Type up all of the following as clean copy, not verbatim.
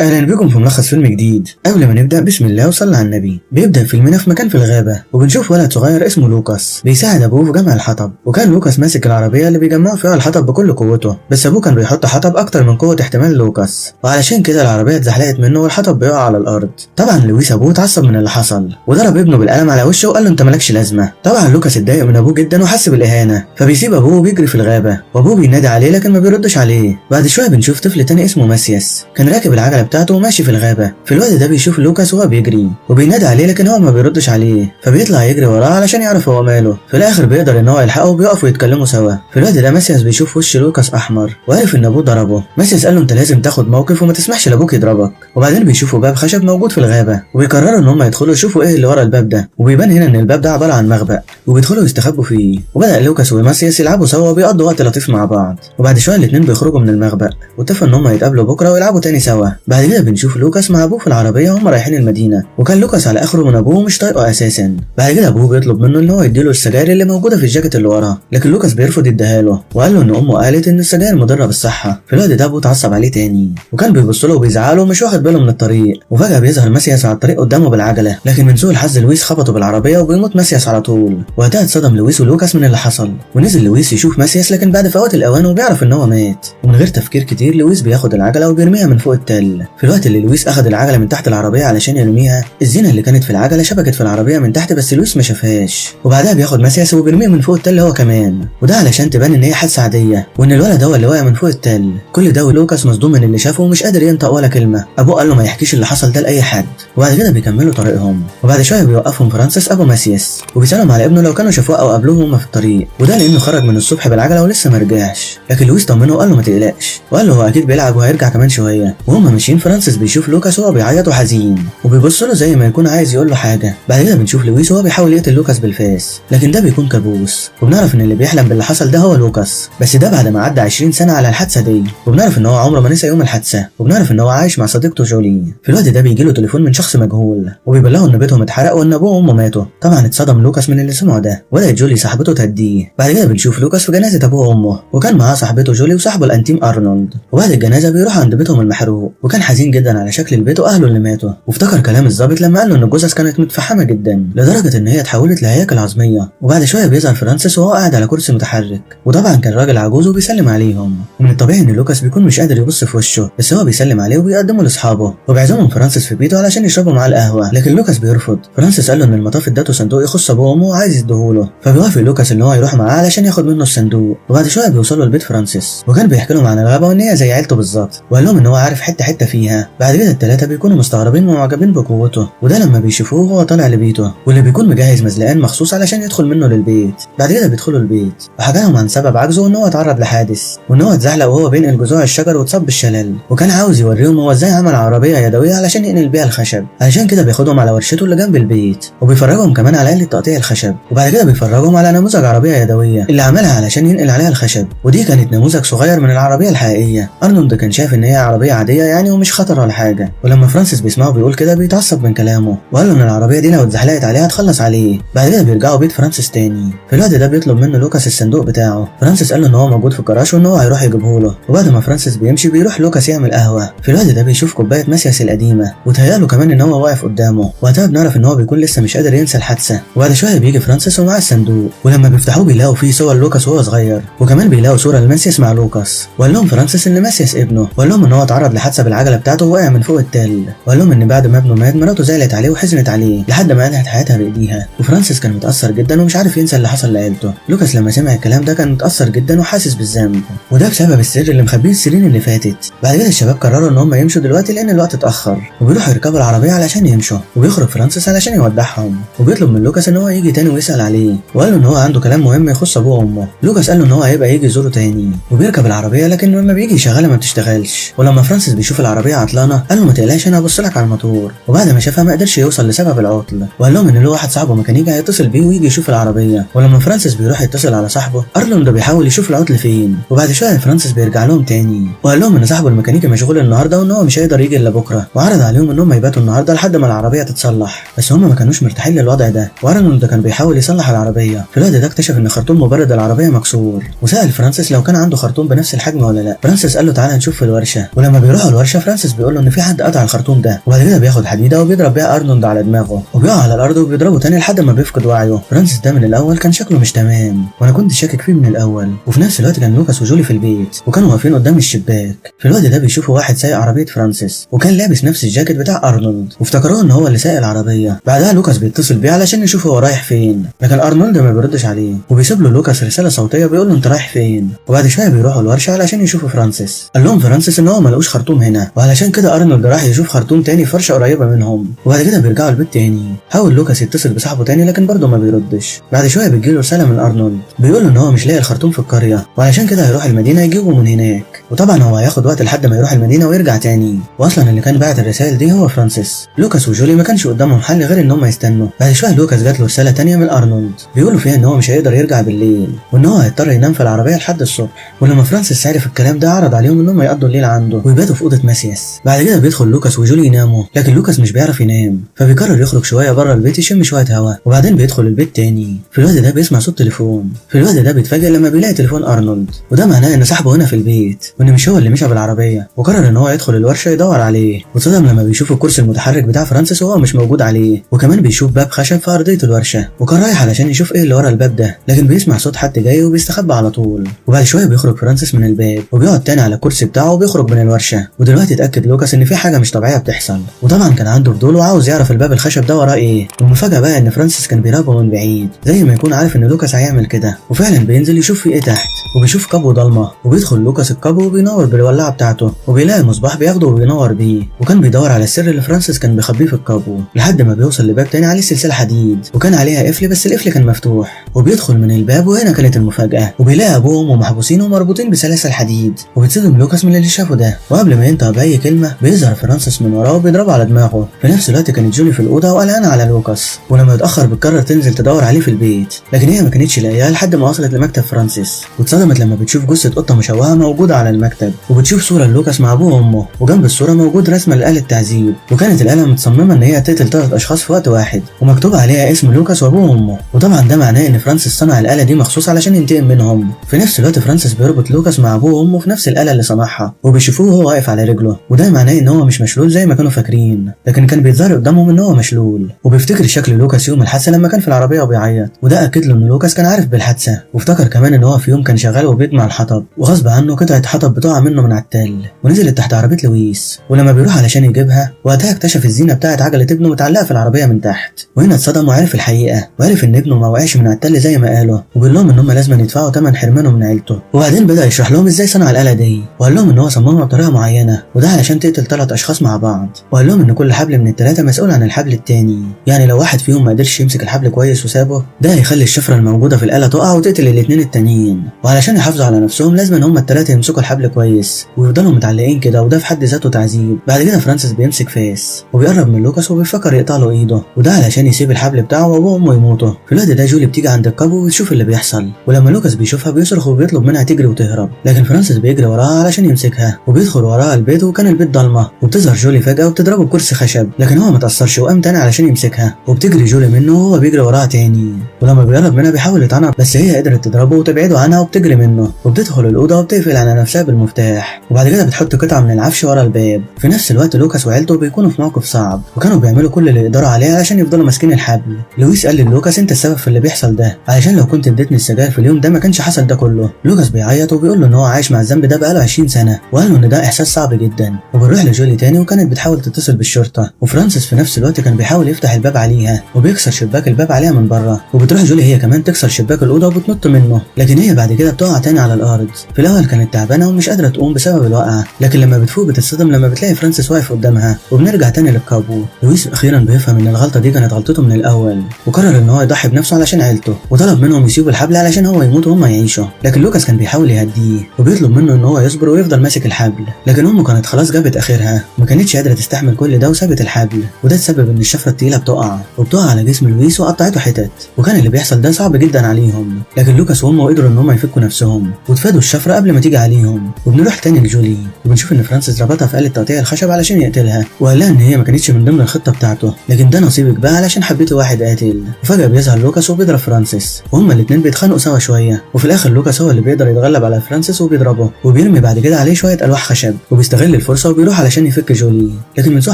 اهلا بكم في ملخص فيلم جديد. قبل ما نبدا بسم الله وصلى على النبي. بيبدا فيلمنا في مكان في الغابه وبنشوف ولد صغير اسمه لوكاس بيساعد ابوه في جمع الحطب، وكان لوكاس ماسك العربيه اللي بيجمعوا فيها الحطب بكل قوته، بس ابوه كان بيحط حطب اكتر من قوه احتمال لوكاس، وعلشان كده العربيه اتزحلقت منه والحطب بيقع على الارض. طبعا لويس ابوه اتعصب من اللي حصل وضرب ابنه بالقلم على وشه وقال له انت مالكش لازمه. طبعا لوكاس اتضايق من ابوه جدا وحس بالاهانه، فبيسيب ابوه وبيجري في الغابه، وابوه بينادي عليه لكن ما بيردش عليه. بعد شويه بنشوف طفل تاني اسمه ماسياس كان راكب العجله بتاعته وماشي في الغابه. في الوقت ده بيشوف لوكاس وهو بيجري وبينادي عليه لكن هو ما بيردش عليه، فبيطلع يجري وراه علشان يعرف هو ماله. في الاخر بيقدر ان هو يلحقه وبيقفوا يتكلموا سوا. في الوقت ده ماسياس بيشوف وش لوكاس احمر وعرف ان ابوه ضربه. ماسياس قال له انت لازم تاخد موقف وما تسمحش لابوك يضربك. وبعدين بيشوفوا باب خشب موجود في الغابه وبيقرروا ان هم يدخلوا يشوفوا ايه اللي ورا الباب ده، وبيبان هنا ان الباب ده عباره عن مخبأ وبيدخلوا يستخبوا فيه. وبدأ لوكاس وماسياس يلعبوا سوا وبيقضوا وقت لطيف مع بعض، وبعد شويه الاثنين بيخرجوا من المخبأ واتفقوا ان هم يتقابلوا بكره ويلعبوا تاني سوا. بعد كده بنشوف لوكاس مع ابوه في العربيه وهم رايحين المدينه، وكان لوكاس على اخره من ابوه مش طايقه اساسا. بعد كده ابوه بيطلب منه ان هو يديله السجاير اللي موجوده في الجاكيت اللي وراه، لكن لوكاس بيرفض يديها له وقال له ان امه قالت ان السجاير مضره بالصحه. في الوقت ده ابوه اتعصب عليه تاني وكان بيبص له وبيزعله ومش واخد باله من الطريق. وفجاه بيظهر ماسياس على الطريق قدامه بالعجله، لكن من سوء الحظ لويس خبطه بالعربيه وبيموت ماسياس على طول. وقتها اتصدم لويس ولوكاس من اللي حصل، ونزل لويس يشوف ماسياس لكن بعد فوات الاوان وبيعرف ان هو مات. ومن غير تفكير كتير لويس بياخد العجله وبيرميها من فوق التل. في الوقت اللي لويس اخد العجله من تحت العربيه علشان يرميها، الزينه اللي كانت في العجله شبكت في العربيه من تحت بس لويس ما شافهاش. وبعدها بياخد ماسياس وبيرميه من فوق التل هو كمان، وده علشان تبان ان هي حادثه عاديه وان الولد هو اللي واقع من فوق التل. كل ده ولوكاس مصدوم من اللي شافه ومش قادر ينطق ولا كلمه. ابوه قال له ما يحكيش اللي حصل ده لاي حد. وبعد كده بيكملوا طريقهم، وبعد شويه بيوقفهم فرانسيس ابو ماسياس وبيسالهم على ابنه لو كانوا شافوه او قابلوه هما في الطريق، وده لانه خرج من الصبح بالعجله ولسه ما رجعش. لكن لويس طمنه وقال له ما تقلقش، وقال له هو اكيد بيلعب وهيرجع كمان شويه. وهم ماشيين فرانسيس بيشوف لوكاس وهو بيعيط وحزين وبيبص له زي ما يكون عايز يقول له حاجه. بعد كده بنشوف لويس وهو بيحاول يقتل لوكاس بالفاس، لكن ده بيكون كابوس. وبنعرف ان اللي بيحلم باللي حصل ده هو لوكاس، بس ده بعد ما عدى 20 سنه على الحادثه دي. وبنعرف ان هو عمره ما نسى يوم الحادثه، وبنعرف ان هو عايش مع صديقته جولي. في الوقت ده بيجي له تليفون من شخص مجهول وبيبلغه ان بيتهم اتحرق وان ابوه وامه ماتوا. طبعا اتصدم لوكاس من اللي سمعه ده، وبدات جولي صاحبته تهديه. بعد كده بنشوف لوكاس في جنازه ابوه وامه، وكان معاه صاحبته جولي وصاحبه الانتيم ارنولد. وبعد الجنازه بيروح عند بيتهم المحروق، وكان حزين جدا على شكل البيت واهله اللي ماتوا. وافتكر كلام الضابط لما قال له ان الجثث كانت متفحمه جدا لدرجه ان هي اتحولت لهياكل عظميه. وبعد شويه بيظهر فرانسيس وهو قاعد على كرسي متحرك، وطبعا كان راجل عجوز وبيسلم عليهم. ومن الطبيعي ان لوكاس بيكون مش قادر يبص في وشه، بس هو بيسلم عليه وبيقدمه لاصحابه وبيعزمهم فرانسيس في بيته علشان يشربوا معاه القهوه. لكن لوكاس بيرفض. فرانسيس قال له ان المطاف اداته صندوق يخص ابوه وامه وعايز يديهوله، فبيوافق لوكاس ان هو يروح معاه علشان ياخد منه الصندوق. وبعد شويه بيوصلوا لبيت فرانسيس، وكان بيحكي لهم عن الغابه وان هي زي عيلته بالظبط، وقال لهم ان هو عارف حته حته فيها. بعد كده الثلاثه بيكونوا مستغربين ومعجبين بقوته، وده لما بيشوفوه وهو طالع لبيته واللي بيكون مجهز مزلقان مخصوص علشان يدخل منه للبيت. بعد كده بيدخلوا البيت وحكى لهم عن سبب عجزه وان هو اتعرض لحادث، وان هو اتزحلق وهو بينقل جذوع الشجر واتصاب بالشلل، وكان عاوز يوريهم هو ازاي عمل عربيه يدويه علشان ينقل بيها الخشب. علشان كده بياخدهم على ورشته اللي جنب البيت وبيفرجهم كمان على آلة تقطيع الخشب، وبعد كده بيفرجهم على نموذج عربيه يدويه اللي عملها علشان ينقل عليها الخشب، ودي كانت نموذج صغير من العربيه الحقيقيه. ارنولد كان شايف ان هي عربيه عاديه يعني ومش خطر ولا حاجه، ولما فرانسيس بيسمعه بيقول كده بيتعصب من كلامه وقال له ان العربيه دي لو اتزحلقت عليها هتخلص عليه. بعد كده بيرجعوا بيت فرانسيس تاني. في الوقت ده بيطلب منه لوكاس الصندوق بتاعه. فرانسيس قال له ان هو موجود في الجراج وان هو هيروح يجيبه له. وبعد ما فرانسيس بيمشي بيروح لوكاس يعمل قهوه. في الوقت ده بيشوف كوبايه ماسياس القديمه وتهيأله كمان ان هو واقف قدامه. وقتها بنعرف ان هو بيكون لسه مش قادر ينسى الحادثه. وبعد شويه بيجي فرانسيس ومعاه الصندوق، ولما بيفتحوه بيلاقوا فيه صور لوكاس وهو صغير، وكمان بيلاقوا صوره لماسياس مع لوكاس. وقال لهم فرانسيس ان ماسياس ابنه، وقال لهم ان هو اتعرض لحادثه بالعجله بتاعته ووقع من فوق التل. وقال لهم ان بعد ما ابنه مات مراته زعلت عليه وحزنت عليه لحد ما انهت حياتها بايديها. وفرانسيس كان متاثر جدا ومش عارف ينسى اللي حصل لعيلته. لوكاس لما سمع الكلام ده كان متاثر جدا وحاسس بالذنب، وده بسبب السر اللي مخبيه السنين اللي فاتت. بعد كده الشباب قرروا ان هم يمشوا دلوقتي لان الوقت اتاخر، وبيروحوا يركبوا العربيه علشان يمشوا. وبيخرج فرانسيس علشان يودعهم، وبيطلب من لوكاس ان هو يجي تاني ويسال عليه، وقال له ان هو عنده كلام مهم يخص ابوه وامه. لوكاس قال له ان هو هيبقى يجي يزوره تاني، وبيركب العربيه لكن لما بيجي يشغلها ما بتشتغلش. ولما فرانسيس بيشوف العربيه عطلانه قال له ما تقلقش انا هبص لك على الموتور. وبعد ما شافها ما قدرش يوصل لسبب العطل، وقال لهم ان له واحد صاحبه ميكانيكي هيتصل بيه ويجي يشوف العربيه. ولما فرانسيس بيروح يتصل على صاحبه ارنولد بيحاول يشوف العطل فين. وبعد شويه فرانسيس بيرجع لهم تاني وقال لهم ان صاحبه الميكانيكي مشغول النهارده وان هو مش هيقدر يجي الا بكره، وعرض عليهم انهم يباتوا النهارده لحد ما العربيه تتصلح. بس هم ما كانوش مرتاحين للوضع ده، وارنولد كان بيحاول يصلح العربيه. في الوقت ده اكتشف ان خرطوم مبرد العربيه مكسور، وسال فرانسيس لو كان عنده خرطوم بنفس الحجم ولا لا. فرانسيس قال له تعالى نشوف في الورشه. ولما بيروحوا الورشه فرانسيس بيقول له ان في حد قطع الخرطوم ده، وبعد كده بياخد حديده وبيضرب بيها ارنولد على دماغه وبيقع على الارض وبيضربه تاني لحد ما بيفقد وعيه. فرانسيس ده من الاول كان شكله مش تمام وانا كنت شاكك فيه من الاول. وفي نفس الوقت كان لوكاس وجولي في البيت وكانوا واقفين قدام الشباك. في الوقت ده بيشوفوا واحد سايق عربيه فرانسيس وكان لابس نفس الجاكيت بتاع ارنولد وافتكروه ان هو اللي سايق العربيه. بعدها لوكاس بيتصل بيه علشان يشوف هو رايح فين، لكن ارنولد ما بيردش عليه وبيسيب له لوكاس رساله صوتيه بيقول له انت رايح فين. وبعد شويه بيروحوا الورشه علشان يشوفوا فرانسيس. قال لهم فرانسيس ان هو ملقوش خرطوم هنا، وعلشان كده ارنولد راح يشوف خرطوم تاني في ورشه قريبه منهم. وبعد كده بيرجعوا البيت تاني. حاول لوكاس يتصل بصاحبه تاني لكن برضه ما بيردش. بعد شويه بتجيله رساله من ارنولد بيقول له ان هو مش لاقي الخرطوم في القريه وعلشان كده هيروح المدينه يجيبه من هناك. وطبعا هو هياخد وقت لحد ما يروح المدينه ويرجع تاني. واصلا اللي كان باعت الرسائل دي هو فرانسيس. لوكاس وجولي ما كانش قدامهم حل غير ان هم يستنوا. بعد شويه لوكاس جات له رساله تانيه من ارنولد بيقول له فيها ان هو مش هيقدر يرجع بالليل وان هو هيضطر ينام في العربيه لحد الصبح. ولما فرانسيس عرف الكلام ده عرض عليهم ان هم يقضوا الليل عنده ويباتوا في اوضه ماسياس. بعد كده بيدخل لوكاس وجولي يناموا، لكن لوكاس مش بيعرف ينام فبيقرر يخرج شويه بره البيت يشم شويه هوا وبعدين بيدخل البيت تاني. في الوقت ده بيسمع صوت تليفون. في الوقت ده بيتفاجئ لما بيلاقي تليفون ارنولد وده معناه ان صاحبه هنا في البيت وان مش هو اللي مشى بالعربيه. وقرر ان هو يدخل الورشه يدور عليه واتصدم لما بيشوف الكرسي المتحرك بتاع فرانسيس وهو مش موجود عليه. وكمان بيشوف باب خشب في ارضيه الورشه وكان رايح علشان يشوف ايه اللي ورا الباب ده، لكن بيسمع صوت حد جاي وبيستخبى على طول. وبعد شويه بيخرج فرانسيس من الباب وبيقعد تاني على الكرسي بتاعه وبيخرج من الورشه. ودلوقتي اتاكد لوكاس ان في حاجه مش طبيعيه بتحصل وطبعا كان عنده فضول وعاوز يعرف الباب الخشب ده وراه ايه. والمفاجاه بقى ان فرانسيس كان بيراقبه من بعيد زي ما يكون عارف ان لوكاس هيعمل كده. وفعلا بينزل يشوف في ايه تحت وبيشوف كابو ضلمه وبيدخل لوكاس الكابو وبينور بالولاعه بتاعته وبيلاقي مصباح بياخده وبينور بيه. وكان بيدور على السر اللي فرانسيس كان بيخبيه في الكابو لحد ما بيوصل لباب تاني عليه سلسله حديد وكان عليها قفل بس القفل كان مفتوح. وبيدخل من الباب وهنا كانت المفاجاه وبيلاقي ابوه وامه محبوسين ومربوطين بسلاسل حديد. وبيتصدم لوكاس من اللي شافه ده وقبل ما ينطق باي كلمه بيظهر فرانسيس من وراه وبيضربه على دماغه. في نفس الوقت كانت جولي في الاوضه وقلقانه على لوكاس ولما يتاخر بتقرر تنزل تدور عليه في البيت، لكن هي ما كانتش لاقياه لحد ما وصلت لمكتب فرانسيس. واتصدمت لما بتشوف جثه قطه مشوهه موجوده على المكتب وبتشوف صوره لوكاس مع ابوه وامه وجنب الصوره موجود رسمه لآلة تعذيب وكانت الآلة متصممه ان هي تقتل 3 اشخاص في وقت واحد ومكتوب عليها اسم لوكاس وابوه وامه. وطبعا ده معناه ان فرانسيس صنع الآلة دي مخصوص علشان ينتقم منهم. في نفس الوقت فرانسيس بيربط لوكاس مع ابوه وامه في نفس الآلة اللي صنعها وبيشوفوه وهو واقف على رجله وده معناه ان هو مش مشلول زي ما كانوا فاكرين، لكن كان بيتظاهر قدامهم ان هو مشلول. وبيفتكر شكل لوكاس يوم الحادثه لما كان في العربيه وبيعيط وده اكد له ان لوكاس كان عارف بالحادثه. وافتكر كمان ان هو في يوم كان شغال وبيجمع الحطب وغصب عنه قطعه حطب بتقع منه من على التل ونزلت تحت عربيه لويس. ولما بيروح علشان يجيبها وقتها اكتشف الزينه بتاعه عجله ابنه متعلقه في العربيه من تحت. وهنا اتصدم وعرف الحقيقه وعرف ان ابنه ما وقعش من على التل زي ما قالوا وبيقول لهم ان هم لازم يدفعوا ثمن حرمانه من عيلته. وبعدين بدا يشرح لهم ازاي صنع الآلة دي وقال لهم ان هو صممها بطريقه معينه وده علشان تقتل 3 اشخاص مع بعض. وقال لهم ان كل حبل من ال3 مسؤول عن الحبل التاني، يعني لو واحد فيهم ما قدرش يمسك الحبل كويس وسابه ده هيخلي الشفره الموجوده في الآلة تقع وتقتل الاثنين التانيين. وعلشان يحافظوا على نفسهم لازم ان هم ال3 يمسكوا الحبل كويس ويفضلوا متعلقين كده وده في حد ذاته تعذيب. بعد كده فرانسيس بيمسك فاس وبيقرب من لوكاس وبيفكر يقطع له ايده وده علشان يسيب الحبل بتاعه وابوه وامه يموتوا. في الوقت ده جولي بتيجي عند الكابو وتشوف اللي بيحصل ولما لوكاس بيشوفها بيصرخ وبيطلب منها تجري وتهرب، لكن فرانسيس بيجري وراها علشان يمسكها وبيدخل وراها البيت وكان البيت ضلمه وبتظهر جولي فجاه وبتضربه بكرسي خشب لكن هو ما تاثرش وقام تاني علشان يمسكها وبتجري جولي منه وهو بيجري وراها تاني. ولما بيقرب منها بيحاول يطعنها بس هي قدرت تضربه وتبعده عنها وبتجري منه وبتدخل الاوضه وبتقفل على نفسها بالمفتاح وبعد كده بتحط قطعه من العفش ورا الباب. في نفس الوقت لوكاس وعيلته بيكونوا في موقف صعب وكانوا بيعملوا كل اللي يقدروا عليه علشان يفضلوا ماسكين الحبل. لويس قال للوكاس انت السبب في اللي بيحصل ده علشان لو كنت اديتني السجاير في اليوم ده ما كانش حصل ده كله. لوكاس بيعيط وبيقول له ان هو عايش مع الذنب ده بقاله 20 سنه وقال له ان ده احساس صعب جدا. وبنروح لجولي تاني وكانت بتحاول تتصل بالشرطه وفرانسيس في نفس الوقت كان بيحاول يفتح الباب عليها وبيكسر شباك الباب عليها من بره وبتروح جولي هي كمان تكسر شباك الاوضه وبتنط منه لكن هي بعد كده بتقع تاني على الارض. في الاول كانت تعبانه ومش قادره تقوم بسبب الوقعه لكن لما بتفوق بتتصدم لما بتلاقي فرانسيس واقف قدامها. وبنرجع تاني للكابو. لويس اخيرا بيفهم ان الغلطه دي كانت غلطته من الاول وقرر ان هو يضحي بنفسه علشان عيلته وطلب منهم يسيبوا الحبل علشان هو يموت وهم يعيشوا، لكن لوكاس كان بيحاول يهديه وبيطلب منه ان هو يصبر ويفضل ماسك الحبل لكن امه كانت خلاص جابت اخرها ما كانتش قادره تستحمل كل ده وسابت الحبل وده تسبب ان الشفره التقيله بتقع على جسم لويس وقطعته حتت وكان اللي بيحصل ده صعب جدا عليهم. لكن لوكاس وامه قدروا ان هم يفكوا نفسهم وتفادوا الشفره قبل ما تيجي عليهم السجون. وبنروح تاني لجولي وبنشوف ان فرانسيس ربطها في آلة تقطيع الخشب علشان يقتلها، وقال لها ان هي ما كانتش من ضمن الخطه بتاعته، لكن ده نصيبك بقى علشان حبيتي واحد قاتل. وفجاه بيظهر لوكاس وبيضرب فرانسيس، وهما الاتنين بيتخانقوا سوا شويه، وفي الاخر لوكاس هو اللي بيقدر يتغلب على فرانسيس وبيضربه، وبيرمي بعد كده عليه شويه الواح خشب، وبيستغل الفرصه وبيروح علشان يفك جولي. لكن من سوء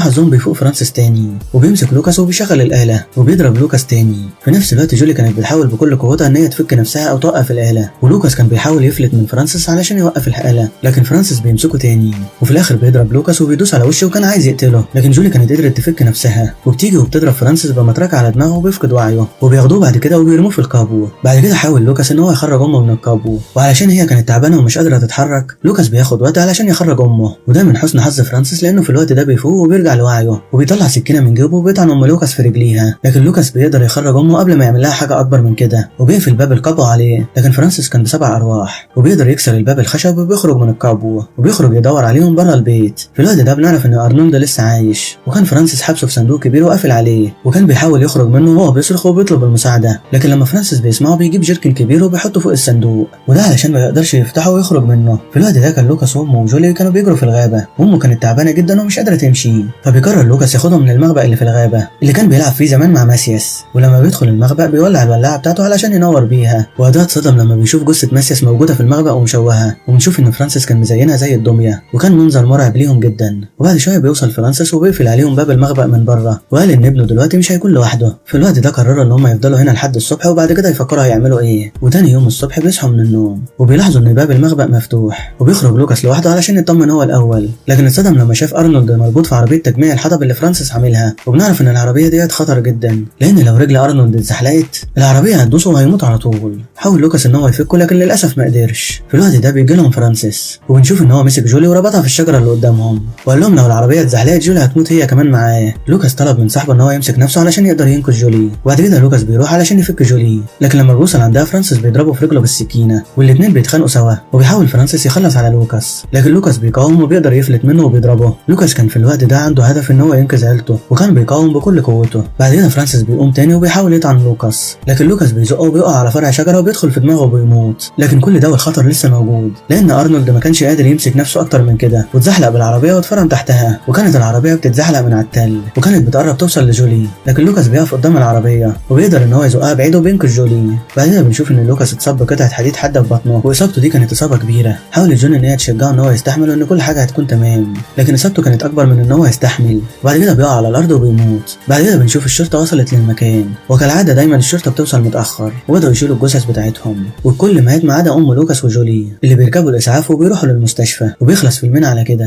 حظهم بيفوق فرانسيس تاني وبيمسك لوكاس وبيشغل الآلة وبيضرب لوكاس تاني. في نفس الوقت جولي كانت بتحاول بكل قوتها ان هي تفك نفسها او توقف الآلة، ولوكاس كان بيحاول يفلت من فرانسيس علشان يوقف الآلة، لكن فرانسيس بيمسكه تاني، وفي الاخر بيضرب لوكاس وبيدوس على وشه وكان عايز يقتله، لكن جولي كانت قدرت تفك نفسها وبتيجي وبتضرب فرانسيس بمطرقه على دماغه وبيفقد وعيه، وبياخدوه بعد كده وبيرموه في الكابو. بعد كده حاول لوكاس ان هو يخرج امه من الكابو، وعلشان هي كانت تعبانه ومش قادره تتحرك لوكاس بياخد وقت علشان يخرج امه، وده من حسن حظ فرانسيس لانه في الوقت ده بيفوق وبيرجع لوعيه وبيطلع سكينه من جيبه وبيطعن ام لوكاس في رجليها، لكن لوكاس بيقدر يخرج امه قبل ما يعمل لها حاجه اكبر من كده، وبيقفل باب الكابو عليه، لكن فرانسيس كان ب7 ارواح وبيقدر يكسر الباب الخشب وبيخرج من الكابو وبيخرج يدور عليهم بره البيت. في الوقت ده بنعرف ان ارنولد لسه عايش، وكان فرانسيس حبسه في صندوق كبير وقافل عليه، وكان بيحاول يخرج منه وهو بيصرخ وبيطلب المساعده، لكن لما فرانسيس بيسمعه بيجيب جيركن كبير وبيحطه فوق الصندوق، وده علشان ما يقدرش يفتحه ويخرج منه. في الوقت ده كان لوكاس وامه وجولي كانوا بيجروا في الغابه، وامه كانت تعبانه جدا ومش قادره تمشي، فبيقرر لوكاس ياخدهم من المخبأ اللي في الغابه اللي كان بيلعب فيه زمان مع ماسياس، ولما بيدخل المخبأ بيولع الولاعه بتاعته علشان ينور بيها، وده اتصدم لما بيشوف جثه ماسياس موجوده في المخبأ ومشوهه، وبنشوف ان فرانسيس كان مزينها زي الدميه، وكان منظر مرعب ليهم جدا. وبعد شويه بيوصل فرانسيس وبيقفل عليهم باب المخبأ من بره، وقال ان ابنه دلوقتي مش هيكون لوحده. في الوقت ده قرروا ان هم يفضلوا هنا لحد الصبح وبعد كده يفكروا هيعملوا ايه. وتاني يوم الصبح بيصحوا من النوم وبيلاحظوا ان باب المخبأ مفتوح، وبيخرج لوكاس لوحده علشان يطمن هو الاول، لكن اتصدم لما شاف ارنولد مربوط في عربيه تجميع الحطب اللي فرانسيس عاملها، وبنعرف ان العربيه ديت خطر جدا لان لو رجل ارنولد اتزحلقت العربيه هتدوسه وهيموت على طول. حاول لوكاس ان هو يفكه لكن للاسف ما قدرش. في الوقت ده بيجي لهم فرانسيس وبنشوف ان هو مسك جولي وربطها في الشجره اللي قدامهم، وقال لهم لو العربيه اتزحلقت جولي هتموت هي كمان معاه. لوكاس طلب من صاحبه ان هو يمسك نفسه علشان يقدر ينقذ جولي، وبعد كده لوكاس بيروح علشان يفك جولي، لكن لما بيوصل عندها فرانسيس بيضربه في رجله بالسكينه والاتنين بيتخانقوا سوا، وبيحاول فرانسيس يخلص على لوكاس، لكن لوكاس بيقاوم وبيقدر يفلت منه وبيضربه. لوكاس كان في الوقت ده عنده هدف ان هو ينقذ عيلته وكان بيقاوم بكل قوته. بعد كده فرانسيس بيقوم تاني وبيحاول يطعن لوكاس، لكن لوكاس بيزقه وبيقع على فرع شجره وبيدخل في دماغه وبيموت، لكن كل ده والخطر لسه موجود لان ارنولد ما كانش قادر يمسك نفسه اكتر من كده، واتزحلق بالعربيه واتفرم تحتها، وكانت العربيه بتتزحلق من على التل وكانت بتقرب توصل لجولي، لكن لوكاس بيقف قدام العربيه وبيقدر ان هو يزقها بعيد وبينقذ جولي. بعد كده بنشوف ان لوكاس اتصاب بقطعه حديد حاده في بطنه، واصابته دي كانت اصابه كبيره. حاولت جون ان هي تشجعه ان هو يستحمل وان كل حاجه هتكون تمام، لكن اصابته كانت اكبر من ان هو يستحمل، وبعد كده بيقع على الارض وبيموت. بعد كده بنشوف الشرطه وصلت للمكان، وكالعاده دايما الشرطه بتوصل متاخر، وبداوا يشيلوا الجثث بتاعتهم، والكل مات ما عدا ام لوكاس وجولي اللي بيركبوا الاسعاف وبيروحوا للمستشفى، وبيخلص فيلمنا على كده.